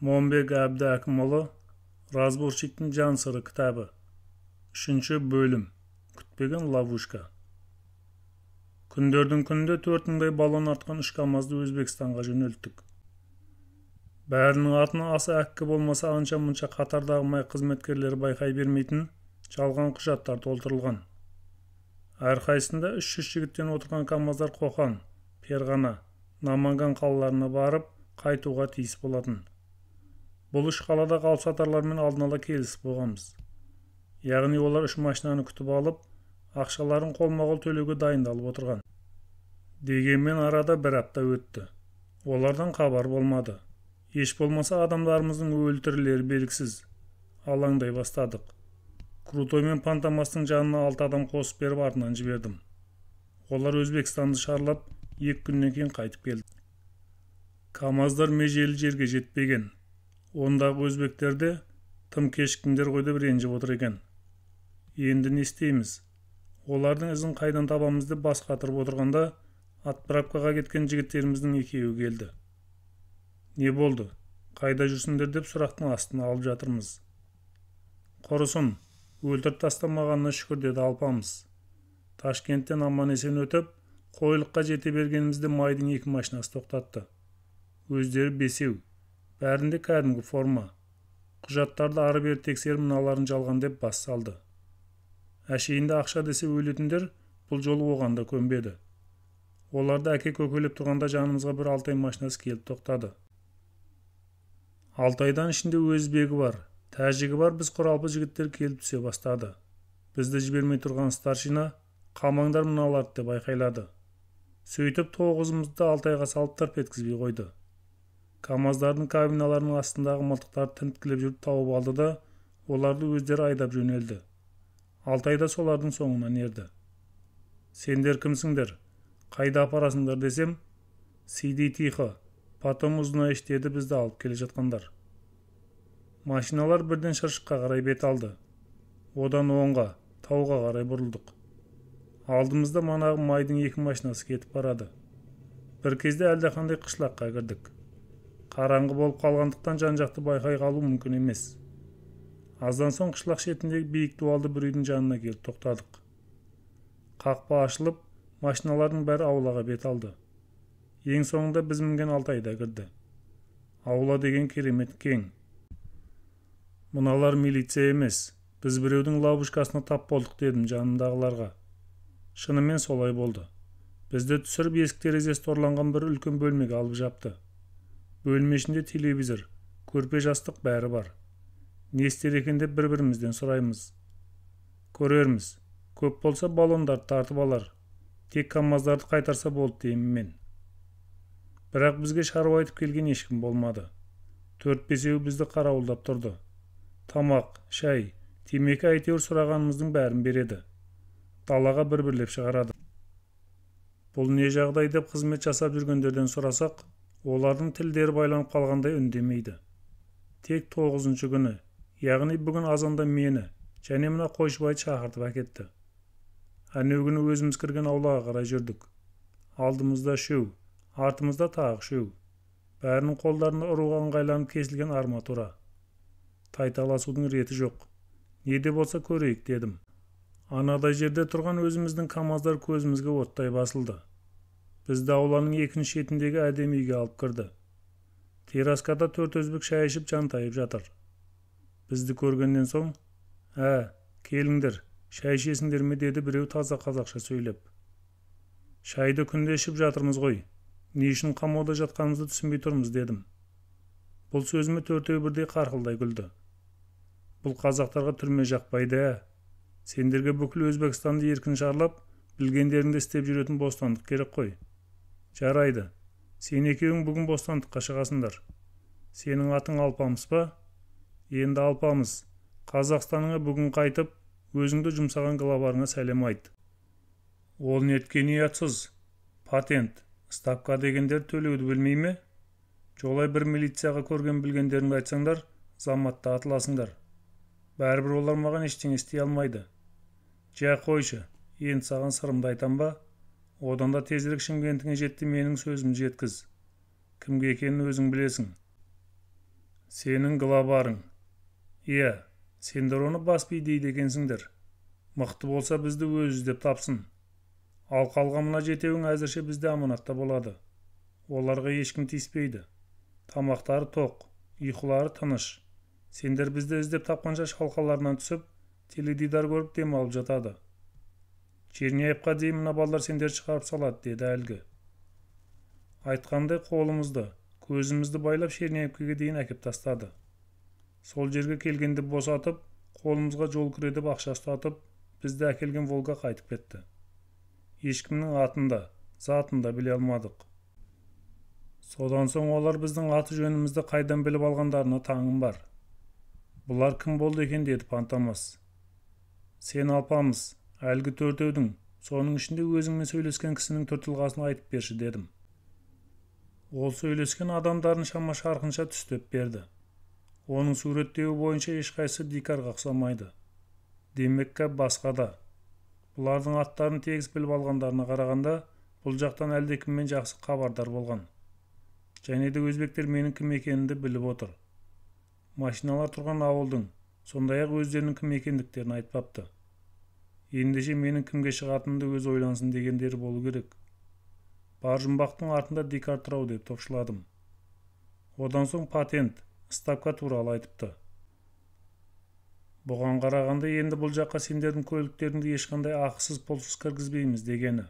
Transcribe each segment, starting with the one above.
Момбек Әбдіәкімұлы Разборчиктің жан сыры кітабы. 3 бөлім. Күтпеген ловушка. Күндердің күнде 4 мыңдай балон артқан 3 КАМАЗды Өзбекстанға жөнелттік. Бәрінің артына аса әккі болмаса анша-мұнша қатардағы май қызметкерлері байқай бермейтін жалған құжаттар толтырылған. Әрқайсында 300 жігіттен отырған КАМАЗдар Қоқан, Ферғана, Наманган қалаларына барып, қайтуға тиіс болатын. Бұл 3 қалада алыпсатарлармен алдын ала келісіп болғанбыз. Яғни олар 3 машинаны күтіп алып, ақшаларын қолма-қол төлеуге дайындалып отырған. Дегенмен арада 1 апта өтті. Олардан хабар болмады. Еш болмаса адамдарымыздың өлтірілері белгісіз. Алаңдай бастадық. Крутой мен Пантамастың жанына 6 адам қосып беріп артынан жібердім. Олар Өзбекстанды шарлап, 2 күннен кейін қайтып келді. КАМАЗдар межелі жерге жетпеген. Ондағы өзбектерде тым кешіктіңдер ғой деп ренжіп отыр екен. Енді не істейміз? Олардың ізін қайдан табамыз деп бас қатырып отырғанда, отправкаға кеткен жігіттеріміздің екеуі келді. Не болды? Қайда жүрсіңдер деп сұрақтың астына алып жатырмыз. Құрысын, өлтіріп тастамағанына шүкір деді алпамыз. Ташкенттен аман-есен өтіп, қойлыққа жете бергенімізде майдың 2 машинасы тоқтатты. Өздері 5-еу. Бәрінде кәдімгі форма. Құжаттарды ары-бері тексеріп мыналарын жалған деп бас салды. Әшейінде ақша десе өлетіндер бұл жолы оған да көнбеді. Оларды әке көкелеп тұрғанда жанымызға бір Алтай машинасы келіп тоқтады. Алтайдан ішінде өзбегі бар, тәжігі бар, біз құралпы жігіттер келіп түсе бастады. Бізді жібермей тұрған старшина «Қамаңдар мыналарды» деп айқайлады. Сөйтіп 9-ымызды Алтайға салып тырп еткізбей қойды. КАМАЗдардың кабиналарының астындағы мылтықтарды тінткілеп жүріп тауып алды да, оларды өздері айдап жөнелді. Алтайда солардың соңынан ерді. Сендер кімсіңдер? Қайда апарасыңдар десем, «Сиди тихо, потом узнаешь» деді бізді алып келе жатқандар. Машиналар бірден шыршыққа қарай бет алды. Одан оңға, тауға қарай бұрылдық. Алдымызда манағы майдың 2 машинасы кетіп барады. Бір кезде әлдеқандай қышлаққа кірдік. Қараңғы болып қалғандықтан жан-жақты байқай қалу мүмкін емес. Аздан соң қышлақ шетіндегі биік дуалды бір үйдің жанына келіп тоқтадық. Қақпа ашылып, машиналардың бәрі аулаға бет алды. Ең соңында біз мінген Алтайда кірді. Аула деген керемет кең. Мұналар милиция емес, біз біреудің ловушкасына тап болдық дедім жанымдағыларға. Шынымен солай болды. Бізді түсіріп есік-терезесі торланған бір үлкен бөлмеге алып жапты. Бөлме ішінде телевизор, көрпе-жастық бәрі бар. Не істер екен деп бір-бірімізден сұраймыз. Көрерміз. Көп болса балондарды тартып алар. Тек КАМАЗдарды қайтарса болды деймін мен. Бірақ бізге шаруа айтып келген ешкім болмады. 4-5-еу бізді қарауылдап тұрды. Тамақ, шай, темекі әйтеуір сұрағанымыздың бәрін береді. Далаға бір-бірлеп шығарады. Бұл не жағдай деп қызмет жасап жүргендерден сұрасақ, олардың тілдері байланып қалғандай үндемейді. Тек 9-шы күні, яғни бүгін азанда мені және мына Қойшыбайды шақыртып әкетті. Әнеу күні өзіміз кірген аулаға қарай жүрдік. Алдымызда шөу, артымызда тағы шөу. Бәрінің қолдарында ұруға ыңғайланып кесілген арматура. Тайталасудың реті жоқ. Не де болса көрейік дедім. Анадай жерде тұрған өзіміздің КАМАЗдар көзімізге оттай басылды. Бізді ауланың 2-ші шетіндегі әдемі үйге алып кірді. Тераскада 4 өзбек шай ішіп жантайып жатыр. Бізді көргеннен соң, келіңдер, шай ішесіңдер ме деді біреу таза қазақша сөйлеп. Шайды күнде ішіп жатырмыз ғой. Не үшін қамауда жатқанымызды түсінбей тұрмыз дедім. Бұл сөзіме 4-еу бірдей қарқылдай күлді. Бұл қазақтарға түрме жақпайды. Сендерге бүкіл Өзбекстанды еркін шарлап, білгендеріңді істеп жүретін бостандық керек қой. Жарайды. Сен екеуің бүгін бостандыққа шығасыңдар. Сенің атың Алпамыс па? Енді Алпамыс, Қазақстаныңа бүгін қайтып, өзіңді жұмсаған главарыңа сәлем айт. Ол неткен ұятсыз. Патент, ставка дегендер төлеуді білмей ме? Жолай бір милицияға көрген білгендеріңді айтсаңдар, заматта атыласыңдар. Бәрібір олар маған ештеңе істей алмайды. Жа қойшы, енді саған сырымды айтам ба? Одан да тезірек Шымкентіңе жетті менің сөзімді жеткіз. Кімге екенін өзің білесің. Сенің глабарың. Иә, сендер оны бас би дейді екенсіңдер. Мықты болса бізді өз іздеп тапсын. Ал қалған мына жетеуің әзірше бізде аманатта болады. Оларға ешкім тиіспейді. Тамақтары тоқ, ұйқылары тыныш. Сендер бізді іздеп тапқанша шалқаларынан түсіп, теледидар көріп дем алып жатады. Черняевқа дейін мына балдар сендер шығарып салады, деді әлгі. Айтқандай қолымызды, көзімізді байлап Черняевкеге дейін әкеп тастады. Сол жерге келгенде босатып, қолымызға жол кіредіп ақша ұстатып, бізді әкелген Волга қайтып кетті. Ешкімнің атында, затында біле алмадық. Содан соң олар біздің аты жөнімізді қайдан біліп алғандарына таңым бар. Бұлар кім болды екен, деді Пантамас. Сен алпамыс, әлгі төртеудің, соның ішінде өзіңмен сөйлескен кісінің түр-тұлғасын айтып берші, дедім. Ол сөйлескен адамдарын шама шарқынша түстеп берді. Оның суреттеуі бойынша ешқайсы Дикарға ұқсамайды. Демекке басқа да. Бұлардың аттарын тегіс біліп алғандарына қарағанда, бұл жақтан әлдекіммен жақсы хабардар болған. Және де өзбектер менің кім екенімді біліп отыр. Машиналар тұрған ауылдың, сондай-ақ өздерінің кім екендіктерін айтпапты. Ендеше менің кімге шығатынымды өз ойлансын дегендері болу керек. Бар жұмбақтың артында Дикар тұрау деп топшыладым. Одан соң патент, ставка туралы айтыпты. Бұған қарағанда енді бұл жаққа сендердің көліктеріңді ешқандай ақысыз пұлсыз кіргізбейміз дегені.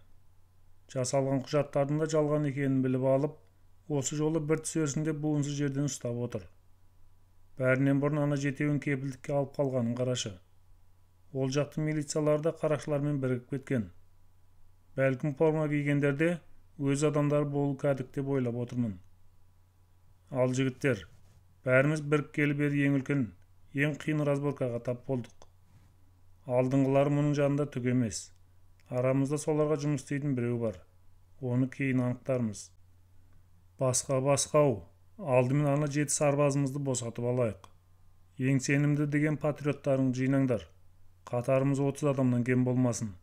Жасалған құжаттардың да жалған екенін біліп алып, осы жолы бір түсерсін деп буынсыз жерден ұстап отыр. Бәрінен бұрын ана жетеуін кепілдікке алып қалғанын қарашы. Ол жақты милицияларда қарақшылармен бірігіп кеткен. Бәлкім форма кигендерде өз адамдары болу кәдік деп ойлап отырмын. Ал жігіттер, бәріміз біріккелі бері ең үлкен, ең қиын разборкаға тап болдық. Алдыңғылары мұның жанында түк емес. Арамызда соларға жұмыс істейтін біреу бар. Оны кейін анықтармыз. Басқа-ау, алдымен ана 7 сарбазымызды босатып алайық. Ең сенімді деген патриоттарың жинаңдар. Қатарымыз 30 адамнан кем болмасын.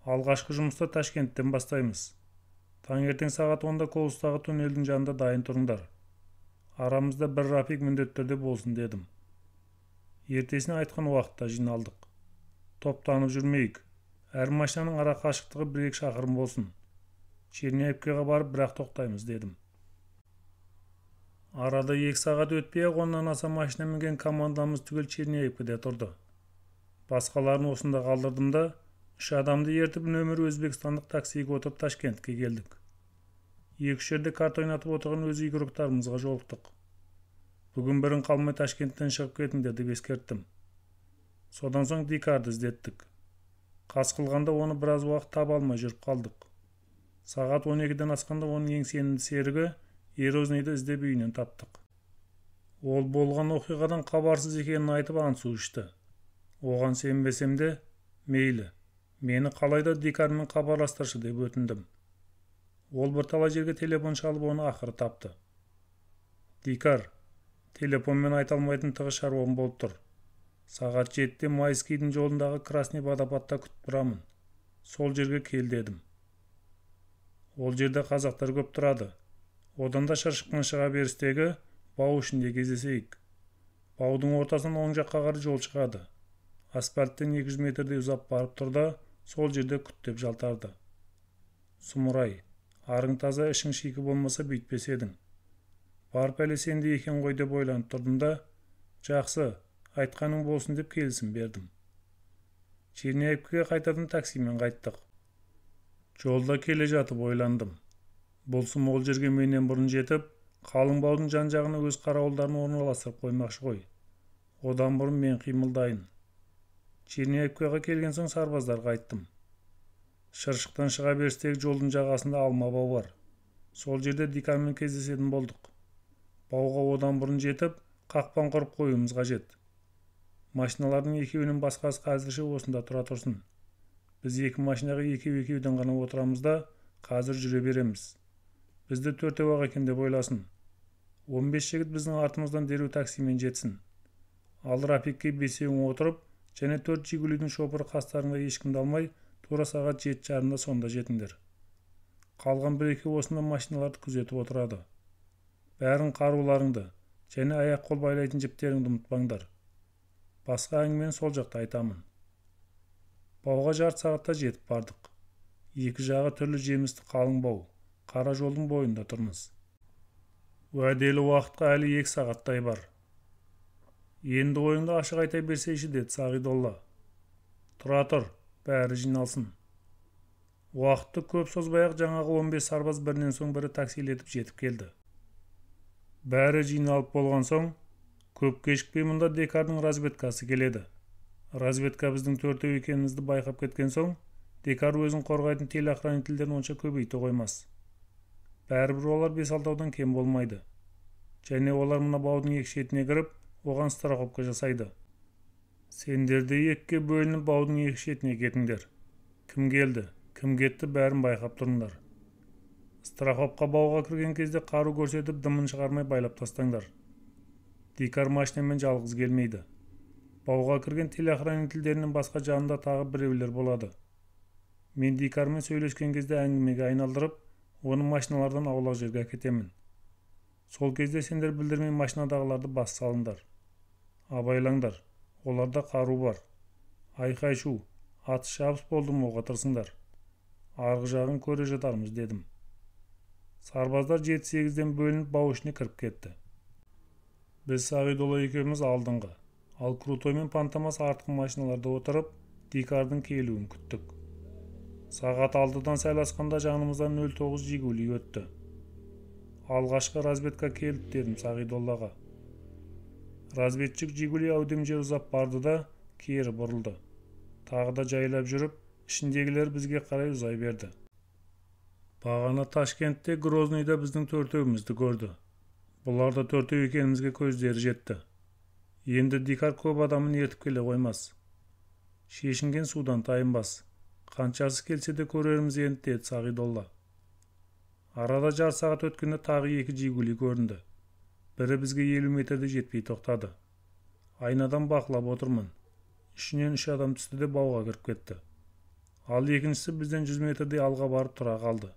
Алғашқы жұмысты Ташкенттен бастаймыз. Таңертең сағат 10-да Колыстағы туннелдің жанында дайын тұрыңдар. Арамызда бір Рафик міндеттерде болсын, дедім. Ертесіне айтқан уақытта жиналдық. Топтанып жүрмейік. Әр машинаның ара қашықтығы 1-2 шақырым болсын. Черняевкеге барып бірақ тоқтаймыз, дедім. Арада 2 сағат өтпей-ақ оннан аса машина мінген командамыз түгел Черняевкеде тұрды. Басқаларын осында қалдырдым да, 3 адамды ертіп нөмір өзбекстандық таксиге отырып Ташкентке келдік. 2-3 жерде карта ойнатып отырған өз игроктарымызға жолықтық. Бүгін бірін қалмай Ташкенттен шығып кетіңдер деп ескерттім. Содан соң Дикарды іздеттік. Қас қылғанда оны біраз уақыт таба алмай жүріп қалдық. Сағат 12-ден асқанда оның ең сенімді серігі Ерозниді іздеп үйінен таптық. Ол болған оқиғадан хабарсыз екенін айтып ант-су ішті. Оған сенбесем де, мейлі, мені қалайда Дикармен хабарластыршы деп өтіндім. Ол бірталай жерге телефон шалып оны ақыры тапты. Дикар, телефонмен айта алмайтын тығыз шаруам болып тұр. Сағат 7-де Майскийдің жолындағы Красный водопадта күтіп тұрамын. Сол жерге кел, дедім. Ол жерде қазақтар көп тұрады. Одан да Шыршықтан шыға берістегі бау ішінде кездесейік. Баудың ортасынан оң жаққа қарай жол шығады. Асфальттен 200 метрдей ұзап барып тұр да, сол жерде күт деп жалтарды. Сұмырай, арың таза, ішің шикі болмаса бүйтпес едің. Барып әлі сенде екен ғой деп ойланып тұрдым да, жақсы, айтқаның болсын деп келісім бердім. Черняевкеге қайтатын таксимен қайттық. Жолда келе жатып ойландым. Бұл сұм ол жерге менен бұрын жетіп, қалың баудың жан-жағына өз қарауылдарын орналастырып қоймақшы ғой. Одан бұрын мен қимылдайын. Черняевкеге келген соң сарбаздарға айттым. Шыршықтан шыға берістегі жолдың жағасында алма бау бар. Сол жерде Дикармен кездесетін болдық. Бауға одан бұрын жетіп, қақпан құрып қоюымыз қажет. Машиналардың екеуінің басқасы қазірше осында тұра тұрсын. Біз 2 машинаға екеуден ғана отырамыз да, қазір жүре береміз. Бізді 4-ақ екен деп ойласын. 15 жігіт біздің артымыздан дереу таксимен жетсін. Ал Рафикке 5-еуің отырып, және 4 Жигулидің шопыры қастарыңда ешкімді алмай, тура сағат 7:30-да сонда жетіңдер. Қалған 1-2 осында машиналарды күзетіп отырады. Бәрін қаруларыңды, Және аяқ қол байлайтын жіптеріңді ұмытпаңдар. Басқа әңгімені сол жақта айтамын. Бауға жарты сағатта жетіп бардық. Екі жағы түрлі жемісті қалың бау. Қара жолдың бойында тұрмыз. Уәделі уақытқа әлі 2 сағаттай бар. Енді ойыңды ашық айта берсейші, деді Сағидолла. Тұра тұр, бәрі жиналсын. Уақытты көп созбай-ақ жаңағы 15 сарбаз бірінен соң бірі таксилетіп жетіп келді. Бәрі жиналып болған соң, көп кешікпей мұнда Декардың разведкасы келеді. Разведка біздің 4-еу екенімізді байқап кеткен соң, Декар өзін қорғайтын телеохранительдерін онша көбейте қоймас. Бәрібір олар 5-6-дан кем болмайды. Және олар мына баудың екі шетіне кіріп, оған страховка жасайды. Сендер де екіге бөлініп баудың екі шетіне кетіңдер. Кім келді, кім кетті бәрін байқап тұрыңдар. Страховка бауға кірген кезде қару көрсетіп дымын шығармай байлап тастаңдар. Декар машинамен жалғыз келмейді. Бауға кірген телеохранительдерінен басқа жанында тағы біреулер болады. Мен Декармен сөйлескен кезде әңгімеге айналдырып, оны машиналардан аулақ жерге әкетемін. Сол кезде сендер білдірмей машинадағыларды бас салыңдар. Абайлаңдар, оларда қару бар. Айқай-шу, атыс шабыс болды моға тырсыңдар. Арғы жағын көре жатармыз, дедім. Сарбаздар 7-8-ден бөлініп бау ішіне кіріп кетті. Біз Сағидолла екеуміз алдыңғы, ал Крутой мен Пантамас артқы машиналарда отырып, Декардың келуін күттік. Сағат 6-дан сәл асқанда жанымыздан 09 Жигули өтті. Алғашқы разведка келді, дедім Сағидоллаға. Разведчик Жигули әудем жер ұзап барды да, кері бұрылды. Тағы да жайлап жүріп, ішіндегілер бізге қарай ұзай берді. Бағана Ташкентте Грознойда біздің 4-еуімізді көрді. Бұлар да 4-еу екенімізге көздері жетті. Енді Декар көп адамын ертіп келе қоймас. Шешінген судан тайынбас. Қаншасы келсе де көреріміз енді, деді Сағидолла. Арада жарты сағат өткенде тағы 2 Жигули көрінді. Бірі бізге 50 метрде жетпей тоқтады. Айнадан бақылап отырмын. Ішінен 3 адам түсті де бауға кіріп кетті. Ал екіншісі бізден 100 метрде алға барып тұра қалды.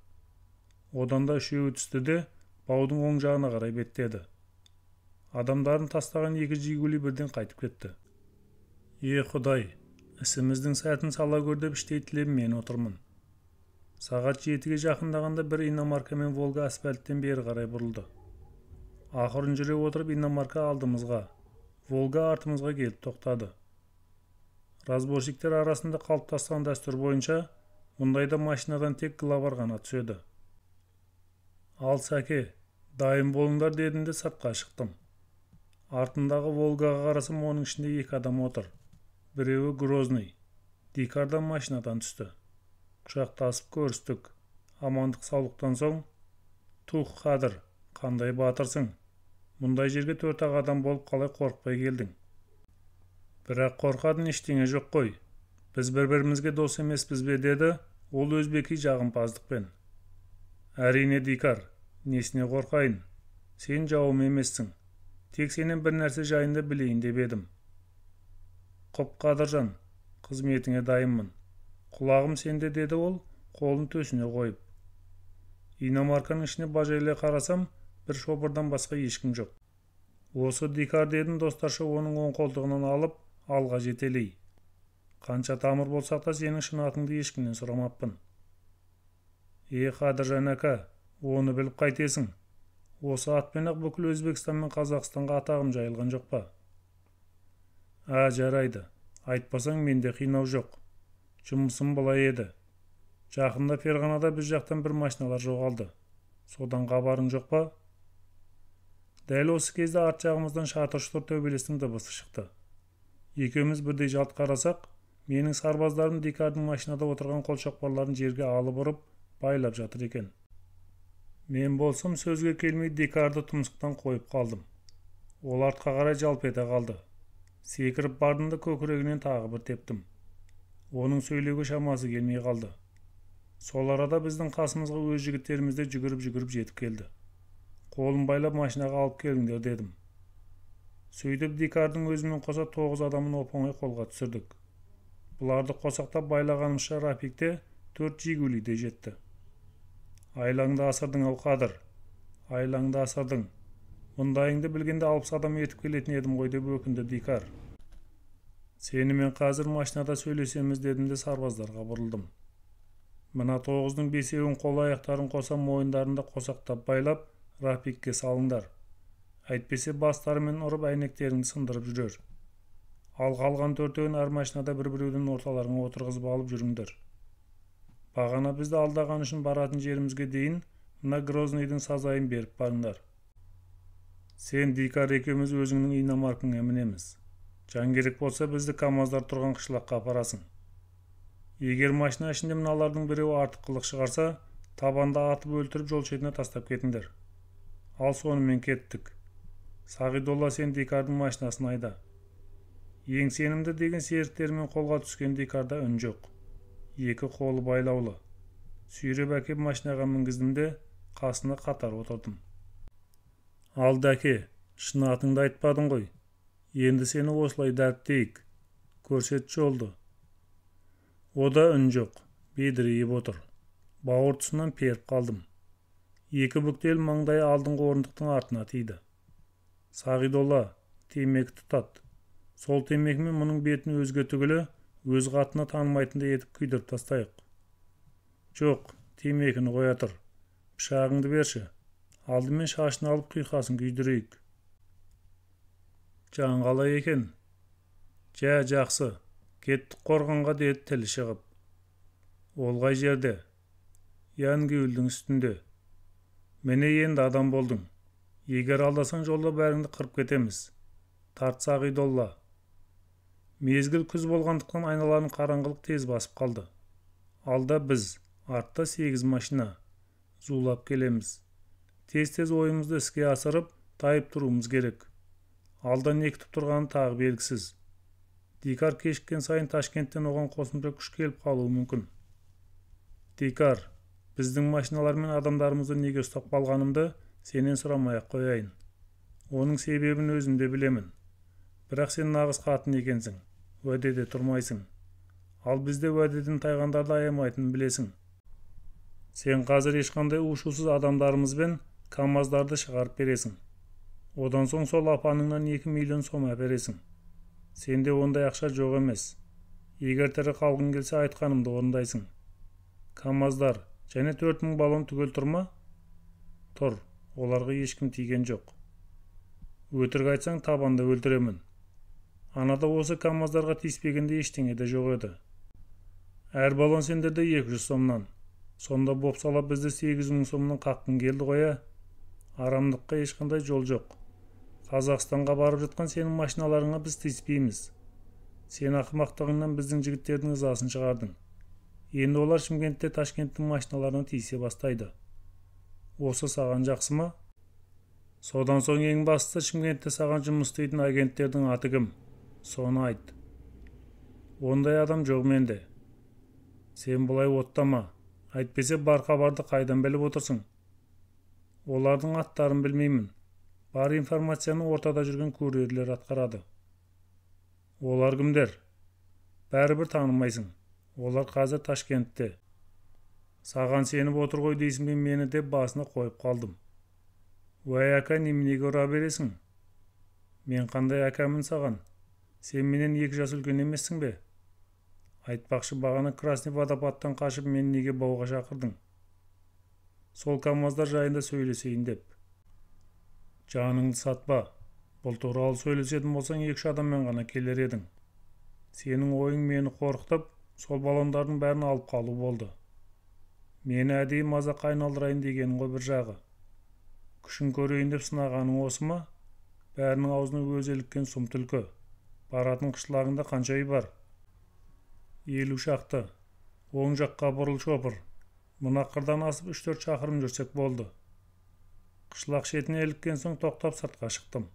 Одан да 3-еуі түсті де баудың оң жағына қарай беттеді. Адамдарын тастаған 2 Жигули бірден қайтып кетті. Құдай, ісіміздің сәтін сала көр деп іштей тілеп мен отырмын. Сағат 7-ге жақындағанда бір иномарка мен Волга асфальттен бері қарай бұрылды. Ақырын жүре отырып иномарка алдымызға, Волга артымызға келіп тоқтады. Разборщиктер арасында қалыптасқан дәстүр бойынша, мұндайда машинадан тек главар ғана түседі. Ал сәке, дайын болыңдар, дедім де сыртқа шықтым. Артындағы Волгаға қарасам, оның ішінде 2 адам отыр. Біреуі Грозный. Декардан машинадан түсті. Құшақтасып көрістік. Амандық саулықтан соң, «Тух, Қадыр, қандай батырсың? Мұндай жерге 4 адам болып қалай қорықпай келдің?» «Бірақ қорқадың ештеңе жоқ қой. Біз бір-бірімізге дос емеспіз бе?» деді, ол өзбеки жағымпаздықпен. «Әрине, Декар, несіне қорқайын? Сен жауым емессің. Тек сенен бір нәрсе жайында білейін деп едім». «Құп, Қадыржан, қызметіңе дайынмын. Құлағым сенде», деді ол, қолын төсіне қойып. Иномарканың ішіне бажайлай қарасам, бір шопырдан басқа ешкім жоқ. «Осы Декар», дедім достарша оның оң қолтығынан алып, алға жетелей. «Қанша тамыр болсақ та сенің шын атыңды ешкімнен сұрамаппын». Қадыржан ака, оны біліп қайтесің? Осы атпен-ақ бүкіл Өзбекстан мен Қазақстанға атағым жайылған жоқ па? Жарайды. Айтпасаң менде қинау жоқ. Жұмысым былай еді. Жақында Ферғанада біз жақтан бір машиналар жоғалды. Содан хабарың жоқ па? Дәл осы кезде арт жағымыздан шатыр-шұтыр төбелестің дыбысы шықты. Екеуміз бірдей жалт қарасақ, менің сарбаздарым Декардың машинада отырған қолшоқпарларын жерге алып ұрып, байлап жатыр екен. Мен болсам сөзге келмей Декарды тұмсықтан қойып қалдым. Ол артқа қарай жалп ете қалды. Секіріп бардым да көкірегінен тағы бір тептім. Оның сөйлеуге шамасы келмей қалды. Сол арада біздің қасымызға өз жігіттеріміз де жүгіріп жетіп келді. Қолын байлап машинаға алып келіңдер, дедім. Сөйтіп Декардың өзімен қоса 9 адамын оп-оңай қолға түсірдік. Бұларды қосақтап байлағанымызша Рафикте 4 Жигули де жетті. «Айлаңды асырдың ау, Қадыр. Айлаңды асырдың. Мұндайыңды білгенде 60 адам етіп келетін едім ғой деп өкінді Дикар. Сенімен қазір машинада сөйлесеміз дедім де сарбаздарға бұрылдым. Мына 9-ның 5-еуін қол аяқтарын қоса мойындарында қосақтап байлап, рапикке салыңдар. Әйтпесе бастарымен ұрып әйнектеріңді сындырып жүрер. Ал қалған 4-еуін әр машинада бір-біреудің орталарыңа отырғызып алып жүріңдер. Бағана бізді алдаған үшін баратын жерімізге дейін мына Грознойдың сазайын беріп барыңдар. Сен Дикар екеуміз өзіңнің иномаркыңа мінеміз. Жан керек болса бізді КамАЗдар тұрған қышлаққа апарасың. Егер машина ішінде мыналардың біреуі артықлық шығарса, табанда атып өлтіріп жол шетіне тастап кетіңдер. Ал сонымен кеттік. Сағидолла, сен Дикардың машинасын айда. Ең сенімді деген серіктерімен қолға түскен Дикарда үн жоқ. Екі қолы байлаулы. Сүйреп әкеп машинаға мінгіздім де қасына қатар отырдым. Ал дәке, шын атыңды айтпадың ғой. Енді сені осылай дәріптейік. Көрсет жолды. Ода үн жоқ. Бедірейіп отыр. Бауыр тұсынан періп қалдым. Екі бүктел маңдай алдыңғы орындықтың артына тиді. Сағидолла, темекі тұтат. Сол темекімен мұның бетін өзге түгілі, өз қатына танымайтынды етіп күйдіріп тастайық. Жоқ, темекіні қоя тұр. Пышағыңды берші. Алдымен шашын алып құйқасын күйдірейік. Жан қалай екен? Жә, жақсы. Кеттік қорғанға деді тілі шығып. Ол қай жерде? Янгеулдің үстінде. Міне енді адам болдың. Егер алдасаң жолда бәріңді қырып кетеміз. Тарт Сағидолла. Мезгіл күз болғандықтан айналаны қараңғылық тез басып қалды. Алда біз, артта 8 машина. Зулап келеміз. Тез-тез ойымызды іске асырып, тайып тұруымыз керек. Алда не күтіп тұрғаны тағы белгісіз. Дикар кешіккен сайын Ташкенттен оған қосымша күш келіп қалуы мүмкін. Дикар, біздің машиналар мен адамдарымызды неге ұстап қалғанымды сенен сұрамай-ақ қояйын. Оның себебін өзім де білемін. Бірақ сен нағыз қатын екенсің. Уәдеде тұрмайсың. Ал бізде уәдеден тайғандарды аямайтынын білесің. Сен қазір ешқандай ушусыз адамдарымызбен КамАЗдарды шығарып бересің. Одан соң сол апаныңнан 2 миллион сом әпересің. Сенде ондай ақша жоқ емес. Егер тірі қалғың келсе айтқанымды орындайсың. КамАЗдар және 4000 баллон түгел тұрма? Тұр, оларға ешкім тиген жоқ. Өтірік айтсаң табанда өлтіремін. Анада осы КамАЗдарға тиіспегенде ештеңе де жоқ еді. Әр баллон сендерде 200 сомнан. Сонда бопсала бізді 800 сомнан қаққың келді қоя. Арамдыққа ешқандай жол жоқ. Қазақстанға барып жатқан сенің машиналарыңа біз тиіспейміз. Сен ақымақтығыңнан біздің жігіттердің ызасын шығардың. Енді олар Шымкентте Ташкенттің машиналарына тиісе бастайды. Осы саған жақсы ма? Содан соң ең бастысы Шымкентте саған жұмыс істейтін агенттердің аты кім? Соны айт. Ондай адам жоқ менде. Сен бұлай оттама. Әйтпесе бар хабарды қайдан біліп отырсың? Олардың аттарын білмеймін. Бар информацияны ортада жүрген курьерлер атқарады. Олар кімдер? Бәрібір танымайсың. Олар қазір Ташкентте. Саған сеніп отыр ғой дейсің бе мені деп басына қойып қалдым. Уәй әка, неменеге ұра бересің? Мен қандай әкәмін саған? Сен менен 2 жас үлкен емессің бе? Айтпақшы, бағана Красный водопадтан қашып мен неге бауға шақырдың? Сол КамАЗдар жайында сөйлесейін деп. Жаныңды сатпа. Бұл туралы сөйлесетін болсаң 2 адаммен ғана келер едің. Сенің ойың мені қорқытып, сол баллондардың бәрін алып қалу болды. Мені әдейі мазақ айналдырайын дегенің ғой бір жағы. Күшін көрейін деп сынағаның осы ма? Бәрінің аузына өзі іліккен сұм түлкі. Баратын қышлағында қанша үй бар? 50 шақты. Оң жаққа бұрыл шопыр. Мына қырдан асып 3-4 шақырым жүрсек болды. Қышлақ шетіне іліккен соң тоқтап сыртқа шықтым.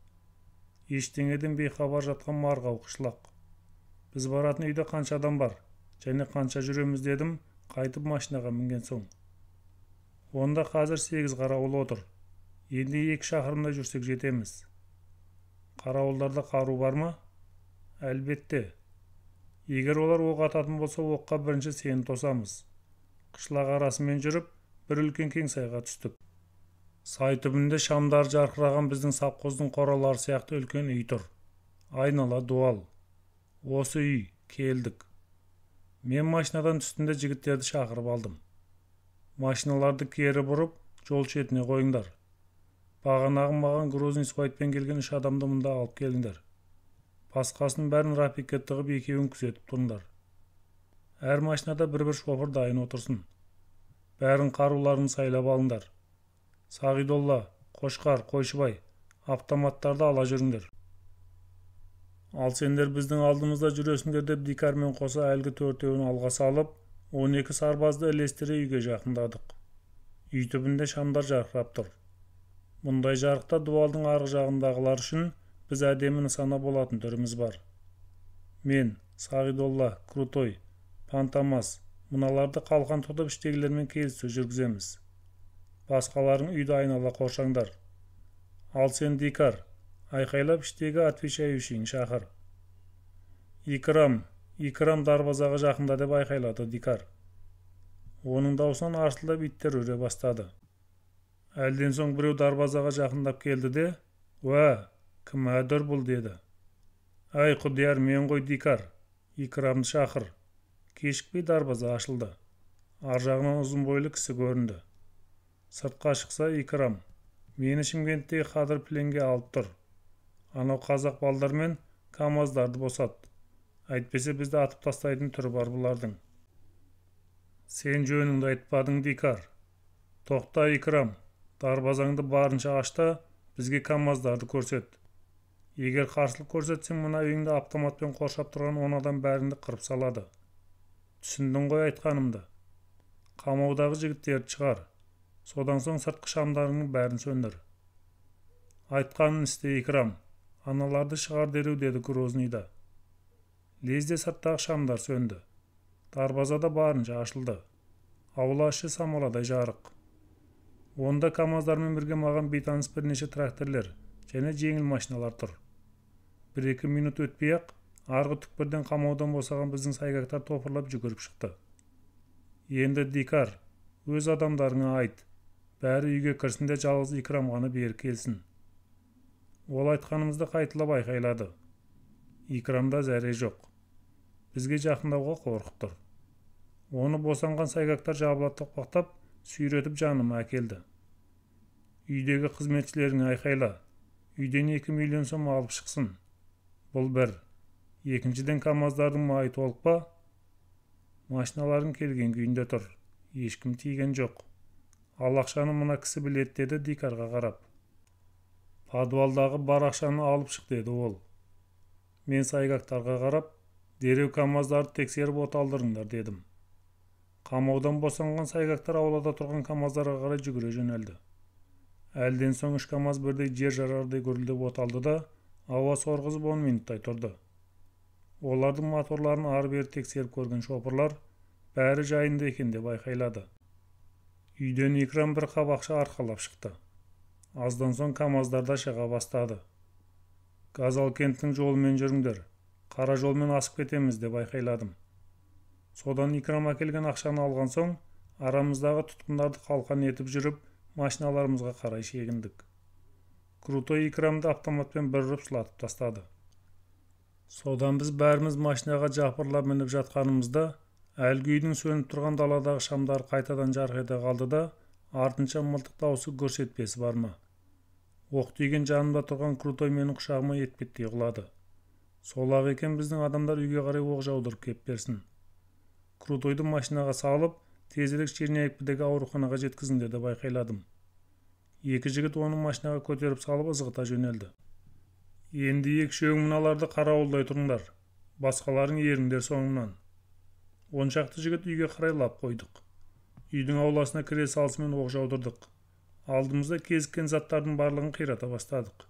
Ештеңеден бейхабар жатқан марғау қышлақ. Біз баратын үйде қанша адам бар, және қанша жүреміз дедім, қайтып машинаға мінген соң. Онда қазір 8 қарауыл отыр. Енді 2 шақырымда жүрсек жетеміз. Қарауылдарда қару бар ма? Әлбетте. Егер олар оқ ататын болса, оққа бірінші сені тосамыз. Қышлақ арасымен жүріп, бір үлкен кең сайға түстік. Сай түбінде шамдар жарқыраған біздің совхоздың қоралары сияқты үлкен үй тұр. Айнала дуал. Осы үй, келдік. Мен машинадан түстінде жігіттерді шақырып алдым. Машиналарды кері бұрып, жол шетіне қойыңдар. Бағанағы маған Грозный свайтпен келген 3 адамды мұнда алып келіңдер. Басқасын бәрін рапикке тығып екеуін күзетіп тұрыңдар. Әр машинада бір-бір шофер дайын отырсын. Бәрін қаруларын сайлап алыңдар. Сағидолла, Қошқар, Қойшыбай, автоматтарды ала жүріңдер. Ал сендер біздің алдымызда жүресіңдер деп Дикармен қоса әлгі 4-еуін алға салып, 12 сарбазды ілестіре үйге жақындадық. Үй түбінде шамдар жарқырап тұр. Мұндай жарықта дуалдың арғы жағындағылар үшін біз әдемі нысана болатын түріміз бар. Мен, Сағидолла, Крутой, Пантамас, мыналарды қалқан тұтып іштегілермен келіссөз жүргіземіз. Басқаларың үйді айнала қоршаңдар. Ал сен, Дикар, айқайлап іштегі отвечающийін шақыр. Икрам дарбазаға жақында деп айқайлады Дикар. Оның даусынан арсылдап иттер үре бастады. Әлден соң біреу дарбазаға жақындап келді де, «Уә, кім әдір бұл?» деді. «Ай, құдияр, мен ғой Дикар. Икрамды шақыр». Кешікпей дарбаза ашылды. Ар жағынан ұзын бойлы кісі көрінді. Сыртқа шықса Икрам, мені Шымкенттегі Қадыр пленге алып тұр. Анау қазақ балдармен камаздарды босат. Әйтпесе бізді атып тастайтын түрі бар бұлардың. Сен жөніңді айтпадың, Дикар. Тоқта, Икрам, дарбазаңды барынша ашта, бізге камаздарды көрсет. Егер қарсылық көрсетсең, мына үйіңді автоматпен қоршап тұрған 10 адам бәріңді қырып салады. Түсіндің ғой айтқанымды. Қамаудағы жігіттерді шығар. Содан соң сыртқы шамдарының бәрін сөндір. Айтқанын істе, Икрам. Аналарды шығар дереу, деді Грознийда. Лезде сырттағы шамдар сөнді. Дарбазада барынша ашылды. Аула іші самаладай жарық. Онда камаздармен бірге маған бейтаныс бірнеше тракторлер және жеңіл машиналар тұр. 1-2 минут өтпей-ақ арғы түкпірден қамаудан босаған біздің сайгақтар топырлап жүгіріп шықты. Енді, Дикар, өз адамдарыңа айт. Бәрі үйге кірсінде жалғыз Икрам ғана бері келсін. Ол айтқанымызды қайталап айқайлады. Икрамда зәре жоқ. Бізге жақындауға қорқып тұр. Оны босанған сайгақтар жабыла тоқпақтап, сүйретіп жаныма әкелді. Үйдегі қызметшілеріңе айқайла. Үйден 2 миллион сом алып шықсын. Бұл бір. Екіншіден, камаздардың майы толық па? Машиналардың келген күйінде тұр. Ешкім тиген жоқ. Ал ақшаны мына кісі біледі, деді Дикарға қарап. Подвалдағы бар ақшаны алып шық, деді ол. Мен сайгақтарға қарап, дереу камаздарды тексеріп оталдырыңдар, дедім. Қамаудан босанған сайгақтар аулада тұрған камаздарға қарай жүгіре жөнелді. Әлден соң 3 камаз бірдей жер жарардай гүрілдеп оталды да, ауа сорғызып 10 минуттай тұрды. Олардың моторларын ары-бері тексеріп көрген шопырлар бәрі жайында екен деп айқайлады. Үйден Икрам бір қап ақша арқалап шықты. Аздан соң камаздарда шыға бастады. Газал кенттің жолымен жүріңдер. Қара жолмен асып кетеміз деп айқайладым. Содан Икрам әкелген ақшаны алған соң, арамыздағы тұтқындарды қалқан етіп жүріп, машиналарымызға қарай шегіндік. Крутой Икрамды автоматпен бір ұрып сұлатып тастады. Содан біз бәріміз машинаға жапырлап мініп жатқанымызда, әлгі үйдің сөніп тұрған даладағы шамдар қайтадан жарқ ете қалды да, артынша мылтық даусы гүрс етпесі бар ма? Оқ тиген жанымда тұрған Крутой менің құшағыма етпеттей құлады. Сол-ақ екен біздің адамдар үйге қарай оқ жаудырып кеп берсін. Крутойды машинаға салып, тезірек Черняевкідегі ауруханаға жеткізіңдер деп айқайладым. 2 жігіт оны машинаға көтеріп салып ызғыта жөнелді. Енді 2-3 мыналарды қарауылдай тұрыңдар. Басқаларың еріңдер соңымнан. 10 шақты жігіт үйге қарай лап қойдық. Үйдің ауласына кіре салысымен оқ жаудырдық. Алдымызда кезіккен заттардың барлығын қирата бастадық.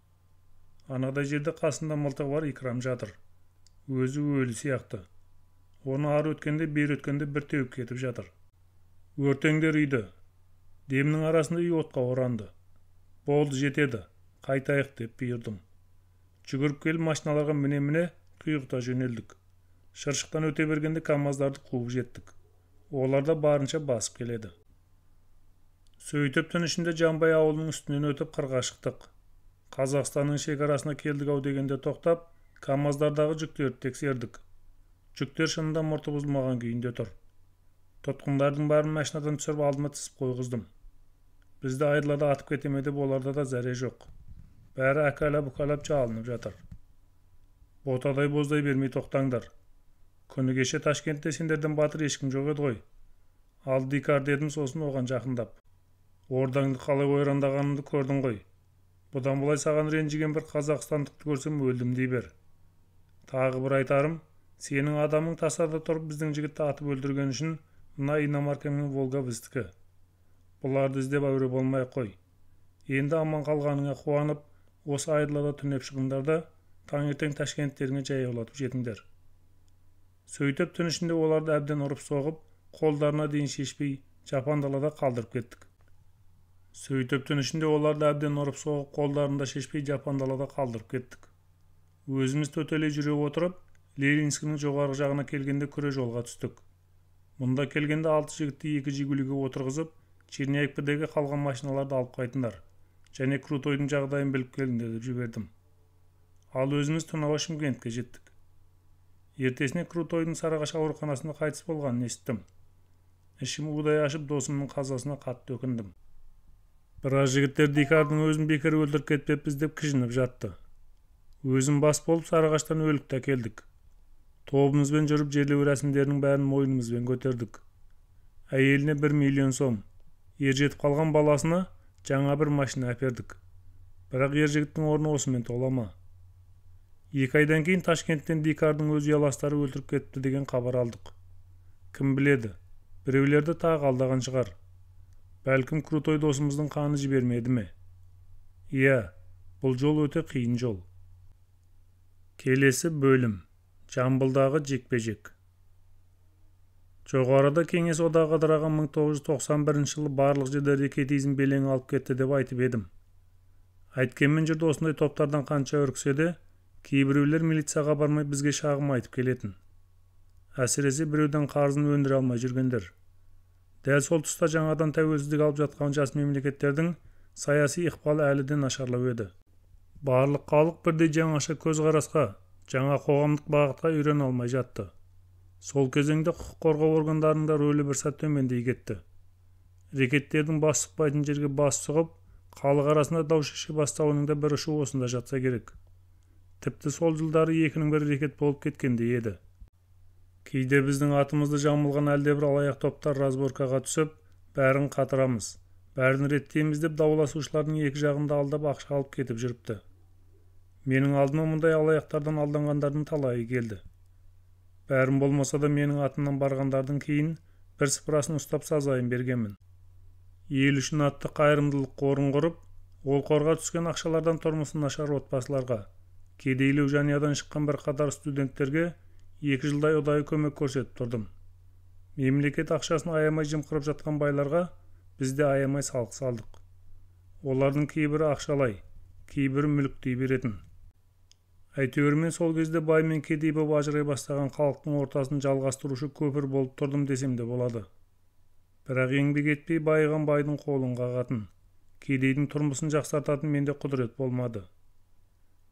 Анадай жерде қасында мылтығы бар Икрам жатыр. Өзі өлі сияқты. Оны ары өткенде, бері өткенде бір теуіп кетіп жатыр. Өртеңдер үйді. Демнің арасында үй отқа оранды. Болды, жетеді. Қайтайық деп бұйырдым. Жүгіріп келіп машиналарға міне-міне құйғыта жөнелдік. Шыршықтан өте бергенде камаздарды қуып жеттік. Олар да барынша басып келеді. Сөйтіп түн ішінде Жанбай ауылының үстінен өтіп қырға шықтық. Қазақстанның шекарасына келдік ау дегенде тоқтап, КамАЗдардағы жүктерді тексердік. Жүктер шынында мұрты бұзылмаған күйінде тұр. Тұтқындардың барын машинадан түсіріп алдыма тізіп қойғыздым. Бізді айдалада атып кетеме деп оларда да зәре жоқ. Бәрі әкалап-бұқалап жалынып жатыр. Ботадай боздай бермей тоқтаңдар. Күні кеше Ташкентте сендерден батыр ешкім жоқ еді ғой. Ал Дикар дедім сосын оған жақындап. Ордаңды қалай ойрандағанымды көрдің ғой. Бұдан былай саған ренжіген бір қазақстандықты көрсем өлдім дей бер. Тағы бір айтарым, сенің адамың тасада тұрып біздің жігітті атып өлтірген үшін мына иномарка мен Волга біздікі. Бұларды іздеп әуре болмай қой. Енді аман қалғаныңа қуанып, осы айдалада түнеп шығыңдар да таңертең Ташкенттеріңе жаяулатып жетіңдер. Сөйтіп түн ішінде оларды әбден ұрып соғып, қолдарына дейін шешпей жапан далада қалдырып кеттік. Өзіміз төтелей жүре отырып, Ленинскінің жоғарғы жағына келгенде күре жолға түстік. Мұнда келгенде 6 жігітті 2 жигулиге отырғызып, Черняевкідегі қалған машиналарды алып қайтыңдар. Және Крутойдың жағдайын біліп келіңдер деп жібердім. Ал өзіміз Тонова Шымкентке жеттік. Ертесіне Крутойдың Сарыағаш ауруханасында қайтыс болғанын естідім. Ішім удай ашып досымның қазасына қатты өкіндім. Біраз жігіттер Дикардың өзін бекер өлтіріп кетпеппіз деп кіжініп жатты. Өзім бас болып Сарыағаштан өлікті әкелдік. Тобымызбен жүріп жерлеу рәсімдерінің бәрін мойнымызбен көтердік. Әйеліне 1 миллион сом, ержетіп қалған баласына жаңа бір машина әпердік. Бірақ ержігіттің орны осымен толама. 2 айдан кейін Ташкенттен Дикардың өз ұяластары өлтіріп кетті деген хабар алдық. Кім біледі, біреулерді тағы алдаған шығар. Бәлкім Крутой досымыздың қаны жібермеді ме? Иә, бұл жол өте қиын жол. Келесі бөлім. Жамбылдағы жекпе-жек. Жоғарыда Кеңес одағы ыдыраған 1991 жылы барлық жерде рекетизм белең алып кетті деп айтып едім. Айткенмен жүрді осындай топтардан қанша үрксе де, кейбіреулер милицияға бармай бізге шағым айтып келетін. Әсіресе біреуден қарызын өндіре алмай жүргендер. Дәл сол тұста жаңадан тәуелсіздік алып жатқан жас мемлекеттердің саяси ықпалы әлі де нашарлау еді. Барлық халық бірдей жаңаша көзқарасқа, жаңа қоғамдық бағытқа үйрене алмай жатты. Сол кезеңде құқық қорғау органдарының да рөлі бір сәт төмендей кетті. Рекеттердің бас сұқпайтын жерге бас сұғып, халық арасында дау шеше бастауының да бір ұшы осында жатса керек. Тіпті сол жылдары екінің бірі рекет болып кеткендей еді. Кейде біздің атымызды жамылған әлде бір алаяқ топтар разборкаға түсіп, бәрін қатырамыз, бәрін реттейміз деп дауласушылардың екі жағында алдап ақша алып кетіп жүріпті. Менің алдыма мұндай алаяқтардан алданғандардың талайы келді. Бәрін болмаса да менің атымнан барғандардың кейін бір сыпырасын ұстап сазайын бергенмін. Ел үшін атты қайырымдылық қорын құрып, ол қорға түскен ақшалардан тұрмысы нашар отбасыларға, кедейлеу жанұядан шыққан бір қатар студенттерге 2 жылдай ұдайы көмек көрсетіп тұрдым. Мемлекет ақшасын аямай жымқырып жатқан байларға біз де аямай салық салдық. Олардың кейбірі ақшалай, кейбірі мүліктей беретін. Әйтеуір мен сол кезде бай мен кедей боп ажырай бастаған халықтың ортасын жалғастырушы көпір болып тұрдым десем де болады. Бірақ еңбек етпей байыған байдың қолын қағатын, кедейдің тұрмысын жақсартатын менде құдірет болмады.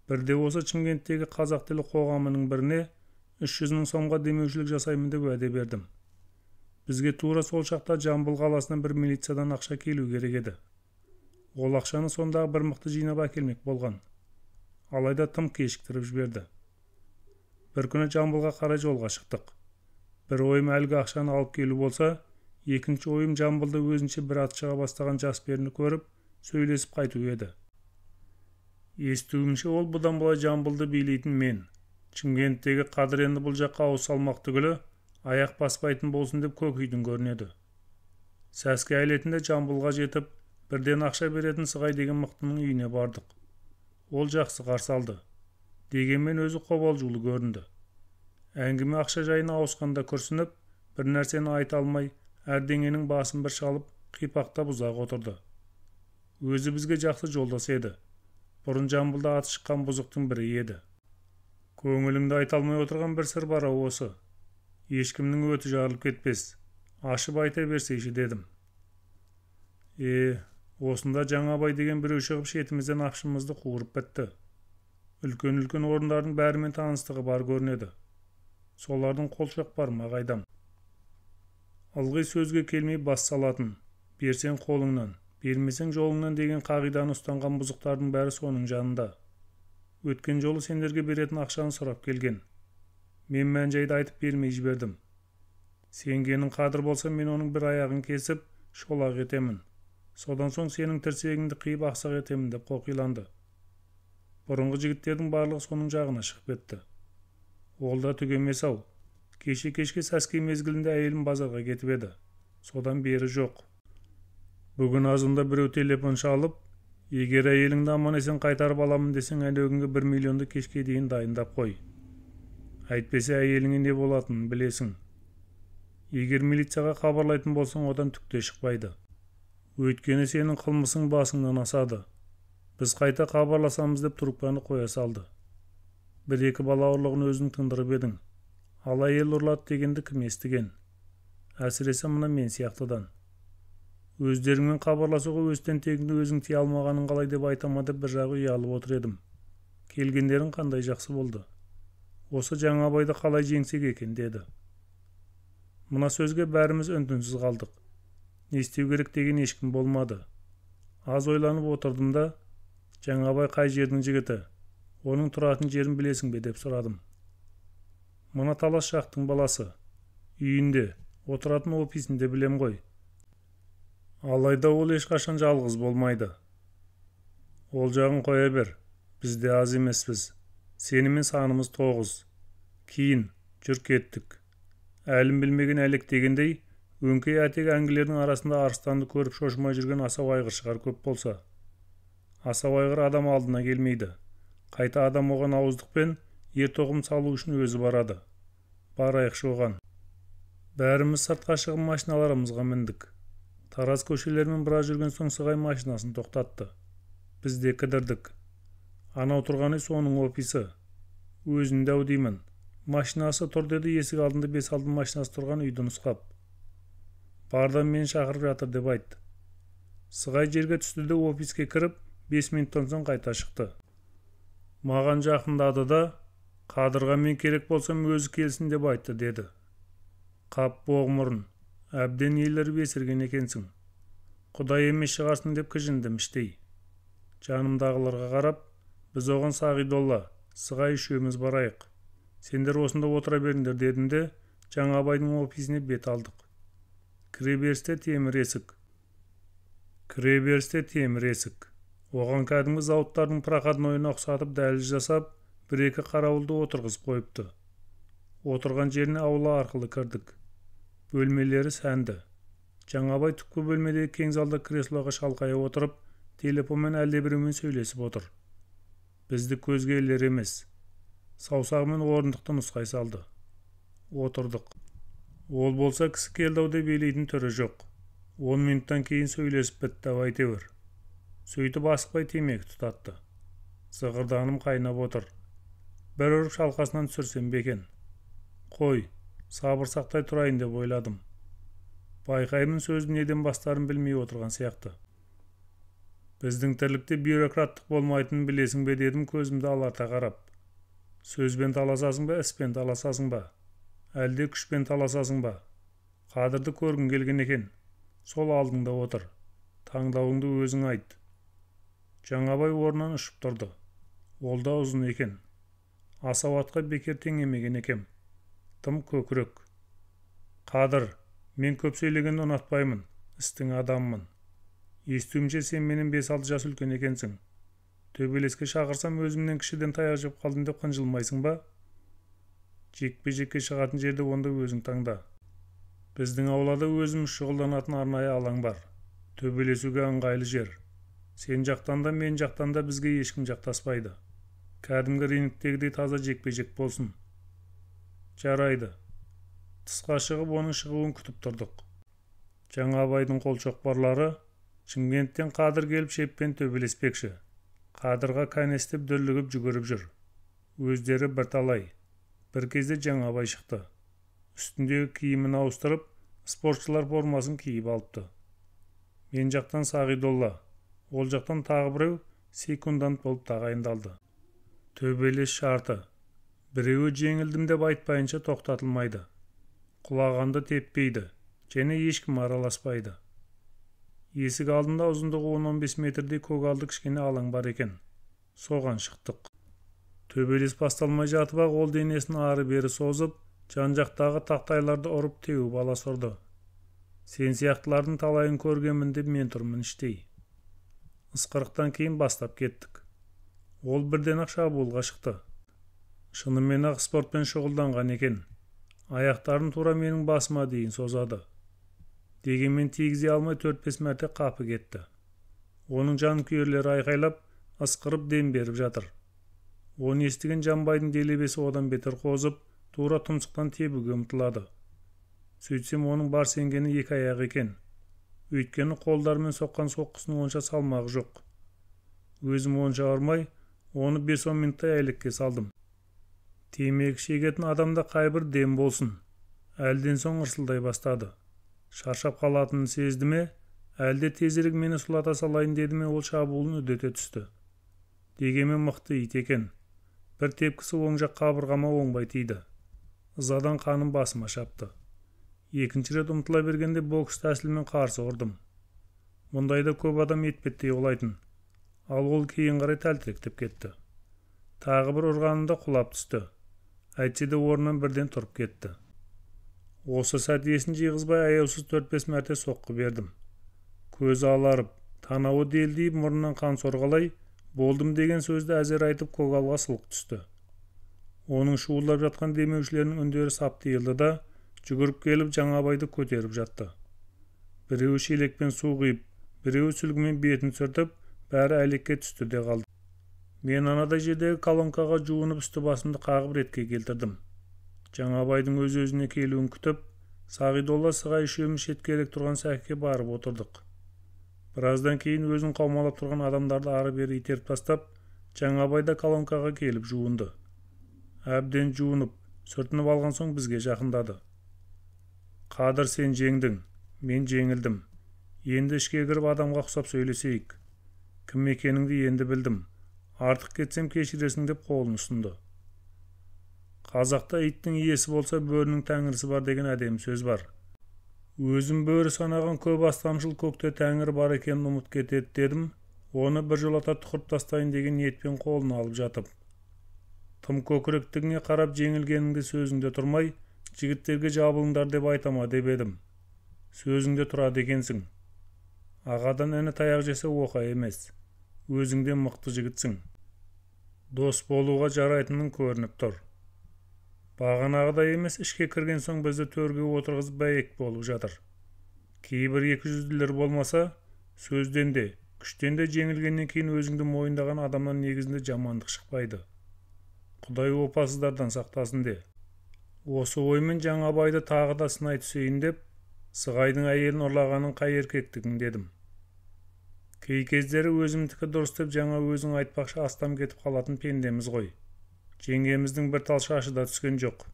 Бірде осы Шымкенттегі қазақ тілі қоғамының біріне 300 мың сомға демеушілік жасаймын деп уәде бердім. Бізге тура сол шақта Жамбыл қаласынан бір милициядан ақша келу керек еді. Ол ақшаны сондағы бір мықты жинап әкелмек болған. Алайда тым кешіктіріп жіберді. Бір күні Жамбылға қарай жолға шықтық. Бір ойым әлгі ақшаны алып келу болса, екінші ойым Жамбылда өзінше бір ат шыға бастаған жас періні көріп, сөйлесіп қайту еді. Естуімше ол бұдан былай Жамбылды билейтін мен. Шымкенттегі қадіренді бұл жаққа ауыз салмақ түгілі аяқ баспайтын болсын деп көкүйдің көрінеді. Сәске әйлетінде Жамбылға жетіп, бірден ақша беретін Сығай деген мықтының үйіне бардық. Ол жақсы қарсы алды. Дегенмен өзі қобалжулы көрінді. Әңгіме ақша жайына ауысқанда күрсініп, бір нәрсені айта алмай, әрдеңенің басын бір шалып, қипақтап ұзақ отырды. Өзі бізге жақсы жолдас еді. Бұрын Жамбылда аты шыққан бұзықтың бірі еді. Көңіліңді айта алмай отырған бір сыр бар осы. Ешкімнің өті жарылып кетпес. Ашып айта берсейші дедім. Осында Жаңабай деген біреу шығып шетімізден апшымызды қуырып бітті. Үлкен орындардың бәрімен таныстығы бар көрінеді. Солардың қол шоқпары ма қайдам? Ылғи сөзге келмей бас салатын, берсең қолыңнан, бермесең жолыңнан деген қағиданы ұстанған бұзықтардың бәрі соның жанында. Өткен жолы сендерге беретін ақшаны сұрап келген. Мен мән-жайды айтып бермей жібердім. Сенгенің қадір болса, мен оның бір аяғын кесіп, шолақ етемін. Содан соң сенің тірсегіңді қиып ақсақ етемін деп қоқиланды. Бұрынғы жігіттердің барлығы соның жағына шығып кетті. Ол да түгемес-ау. Кешке сәске мезгілінде әйелім базарға кетіп еді. Содан бері жоқ. Бүгін азында біреу телефон шалып, егер әйеліңді аман-есен қайтарып аламын десең, әлегіңгі 1 миллионды кешке дейін дайындап қой. Әйтпесе әйеліңе не болатынын білесің. Егер милицияға хабарлайтын болсаң, одан түк те шықпайды. Өйткені сенің қылмысың басыңнан асады. Біз қайта хабарласамыз деп трубканы қоя салды. 1-2 бала ұрлығын өзің тындырып едің. Ал әйел ұрлады дегенді кім естіген? Әсіресе мына мен сияқтыдан. Өздеріңмен хабарласуға өстен тегіңді өзің тие алмағанын қалай деп айтама деп бір жағы ұялып отыр едім. Келгендерің қандай жақсы болды. Осы Жаңабайды қалай жеңсек екен деді. Мына сөзге бәріміз үн-түнсіз қалдық. Не істеу керек деген ешкім болмады. Аз ойланып отырдым да, Жаңабай қай жердің жігіті? Оның тұратын жерін білесің бе деп сұрадым. Мына талас жақтың баласы. Үйінде, отыратын офисінде білем ғой. Алайда ол ешқашан жалғыз болмайды. Ол жағын қоя бер. Бізде аз емеспіз. Сенімен санымыз 9. Кейін жүр кеттік. Әлім білмеген әлек дегендей, өңкей әтек әңгілердің арасында арыстанды көріп шошымай жүрген асау айғыр шығар көп болса. Асау айғыр адам алдына келмейді. Қайта адам оған ауыздықпен ер-тоқым салу үшін өзі барады. Барайықшы оған. Бәріміз сыртқа шығып машиналарымызға міндік. Тараз көшелерімен біраз жүрген соң Сығай машинасын тоқтатты. Біз де кідірдік. Анау тұрған үй соның офисі. Өзінде-ау деймін. Машинасы тұр деді, есік алдында 5-6 машинасы тұрған үйді нұсқап. Бардан мен шақырып жатыр деп айтты. Сығай жерге түсті де офиске кіріп, 5 минуттан соң қайта шықты. Маған жақындады да, Қадырға мен керек болсам өзі келсін деп айтты деді. Қап боғмұрын, әбден еліріп есірген екенсің. Құдай емес шығарсын деп кіжіндім іштей. Жанымдағыларға қарап, біз оған Сағидолла, Сығай үшеуміз барайық. Сендер осында отыра беріңдер дедім де, Жаңабайдың офисіне бет алдық. Кіреберісте темір есік. Оған кәдімгі зауыттардың прокатнойына ұқсатып дәліз жасап, 1-2 қарауылды отырғызып қойыпты. Отырған жеріне аула арқылы кірдік. Бөлмелері сәнді. Жаңабай түпкі бөлмедегі кең залда креслоға шалқая отырып, телефонмен әлдебіреумен сөйлесіп отыр. Бізді көзге ілер емес. Саусағымен орындықты нұсқай салды. Отырдық. Ол болса кісі келді-ау деп елейтін түрі жоқ. 10 минуттан кейін сөйлесіп бітті әйтеуір. Сөйтіп асықпай темекі тұтатты. Зығырданым қайнап отыр. Бір ұрып шалқасынан түсірсем бекен. Қой, сабыр сақтай тұрайын деп ойладым. Байқаймын сөзді неден бастарын білмей отырған сияқты. Біздің тірлікте бюрократтық болмайтынын білесің бе дедім көзімді аларта қарап. Сөзбен таласасың ба, іспен таласасың ба? Әлде күшпен таласасың ба? Қадырды көргің келген екен. Сол алдыңда отыр. Таңдауыңды өзің айт. Жаңабай орнынан ұшып тұрды. Ол да ұзын екен. Асау атқа бекер теңемеген екем. Тым көкірек. Қадыр, мен көп сөйлегенді ұнатпаймын. Істің адаммын. Естуімше сен менен 5-6 жас үлкен екенсің. Төбелеске шақырсам өзімнен кішіден таяқ жеп қалдым деп қынжылмайсың ба? Жекпе-жекке шығатын жерде онда өзің таңда. Біздің аулада өзіміз шұғылданатын арнайы алаң бар. Төбелесуге ыңғайлы жер. Сен жақтан да мен жақтан да бізге ешкім жақтаспайды. Кәдімгі рингтегідей таза жекпе-жек болсын. Жарайды. Тысқа шығып оның шығуын күтіп тұрдық. Жаңабайдың қол шоқпарлары Шымкенттен Қадыр келіп шеппен төбелеспекші. Қадырға кәнестеп дүрлігіп жүгіріп жүр. Өздері бірталай. Бір кезде Жаңабай шықты. Үстіндегі киімін ауыстырып, спортшылар формасын киіп алыпты. Мен жақтан Сағидолла, ол жақтан тағы біреу секундант болып тағайындалды. Төбелес шарты. Біреуі жеңілдім деп айтпайынша тоқтатылмайды. Құлағанды теппейді, және ешкім араласпайды. Есік алдында ұзындығы 10-15 метрдей көгалды кішкене алаң бар екен. Соған шықтық. Төбелес басталмай жатып ақ ол денесін ары-бері созып, жан-жақтағы тақтайларды ұрып теуіп ала сұрды. Сен сияқтылардың талайын көргенмін деп мен тұрмын іштей. Ысқырықтан кейін бастап кеттік. Ол бірден ақ шабуылға шықты. Шынымен ақ спортпен шұғылданған екен. Аяқтарын тура менің басыма дейін созады. Дегенмен тигізе алмай 4-5 мәрте қапы кетті. Оның жанкүйерлері айқайлап, ысқырып дем беріп жатыр. Оны естіген Жанбайдың делебесі одан бетер қозып, тура тұмсықтан тебуге ұмтылады. Сөйтсем оның бар сенгені 2 аяқ екен. Өйткені қолдарымен соққан соққысының онша салмағы жоқ. Өзім онша ұрмай, оны 5-10 минуттай әйлекке салдым. Темекі шегетін адамда қайбір дем болсын. Әлден соң ырсылдай бастады. Шаршап қалатынын сезді ме, әлде тезірек мені сұлата салайын деді ме, ол шабуылын үдете түсті. Дегенмен мықты ит екен. Бір тепкісі оң жақ қабырғама оңбай тиді. Ызадан қаным басыма шапты. Екінші рет ұмтыла бергенде бокс тәсілмен қарсы ұрдым. Мұндайда көп адам етпеттей олайтын. Ал ол кейін қарай тәлтіректеп кетті. Тағы бір ұрғанында құлап түсті. Әйтсе де орнынан бірден тұрып кетті. Осы сәт есін жиғызбай аяусыз 4-5 мәрте соққы бердім. Көзі аларып, танауы делдейіп, мұрнынан қан сорғалай, болдым деген сөзді әзер айтып көгалға сылық түсті. Оның шуылдап жатқан демеушілерінің үндері сап тиылды да, жүгіріп келіп Жаңабайды көтеріп жатты. Біреуі шелекпен су құйып, біреуі сүлгімен бетін сүртіп, бәрі әлекке түсті де қалды. Мен анадай жердегі колонкаға жуынып үсті басымды қағып ретке келтірдім. Жаңабайдың өз-өзіне келуін күтіп, Сағидолла Сығай үшеуміз шеткерек тұрған сәкіге барып отырдық. Біраздан кейін өзін қаумалап тұрған адамдарды ары-бері итеріп тастап, Жаңабай да колонкаға келіп жуынды. Әбден жуынып, сүртініп алған соң бізге жақындады. Қадыр, сен жеңдің, мен жеңілдім. Енді ішке кіріп адамға ұқсап сөйлесейік. Кім екеніңді енді білдім. Артық кетсем кешіресің деп қолын ұсынды. Қазақта иттің иесі болса бөрінің тәңірісі бар деген әдемі сөз бар. Өзім бөрі санаған көп астамшыл көкте тәңір бар екенін ұмыт кетеді дедім. Оны бір жолата тұқырып тастайын деген ниетпен қолын алып жатып. Тым көкіректігіне қарап жеңілгеніңде сөзіңде тұрмай, жігіттерге жабылыңдар деп айтама деп едім. Сөзіңде тұрады екенсің. Ағадан әні таяқ жесе оқа емес. Өзіңде мықты жігітсің. Дос болуға жарайтының көрініп тұр. Бағанағыдай емес, ішке кірген соң бізді төрге отырғызып бәйек болып жатыр. Кейбір 200-лер болмаса, сөзден де, күштен де жеңілгеннен кейін өзіңді мойындаған адамнан негізінде жамандық шықпайды. Құдай опасыздардан сақтасын де. Осы оймен Жаңабайды тағы да сынай түсейін деп, Сығайдың әйелін ұрлағанын қай еркектігің дедім. Кей кездері өзімдікі дұрыс деп жаңа өзің айтпақшы астам кетіп қалатын пендеміз ғой. Жеңгеміздің бір тал шашы да түскен жоқ.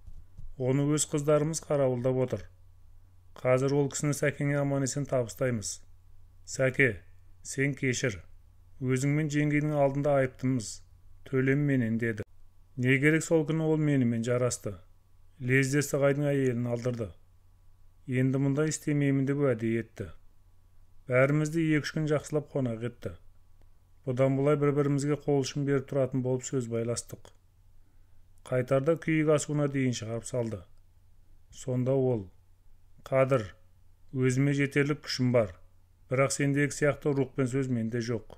Оны өз қыздарымыз қарауылдап отыр. Қазір ол кісіні Сәкеңе аман-есен табыстаймыз. Сәке, сен кешір. Өзіңмен жеңгенің алдында айыптымыз. Төлем менен деді. Не керек, сол күні ол менімен жарасты. Лезде Сығайдың әйелін алдырды. Енді мұндай істемеймін деп уәде етті. Бәрімізді 2-3 күн жақсылап қонақ етті. Бұдан бұлай бір-бірімізге қол ұшын беріп тұратын болып сөз байластық. Қайтарда күйік асуына дейін шығарып салды. Сонда ол: Қадыр, өзіме жетерлік күшім бар, бірақ сендегі сияқты рух пен сөз менде жоқ.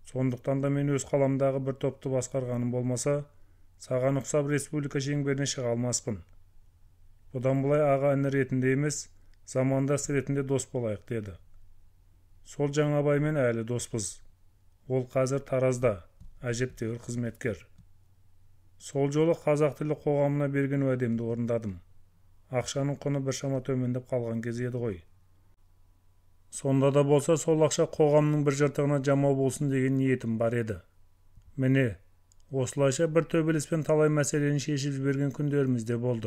Сондықтан да мен өз қаламдағы бір топты басқарғаным болмаса, саған ұқсап республика шеңберіне шыға алмаспын. Бұдан бұлай аға іні ретінде емес, замандас ретінде дос болайық деді. Сол Жаңабаймен әлі доспыз. Ол қазір Таразда, әжептәуір қызметкер. Сол жолы қазақ тілі қоғамына берген уәдемді орындадым. Ақшаның құны біршама төмендеп қалған кез еді ғой. Сонда да болса сол ақша қоғамның бір жыртығына жамау болсын деген ниетім бар еді. Міне, осылайша бір төбелеспен талай мәселені шешіп жіберген күндерімізде болды.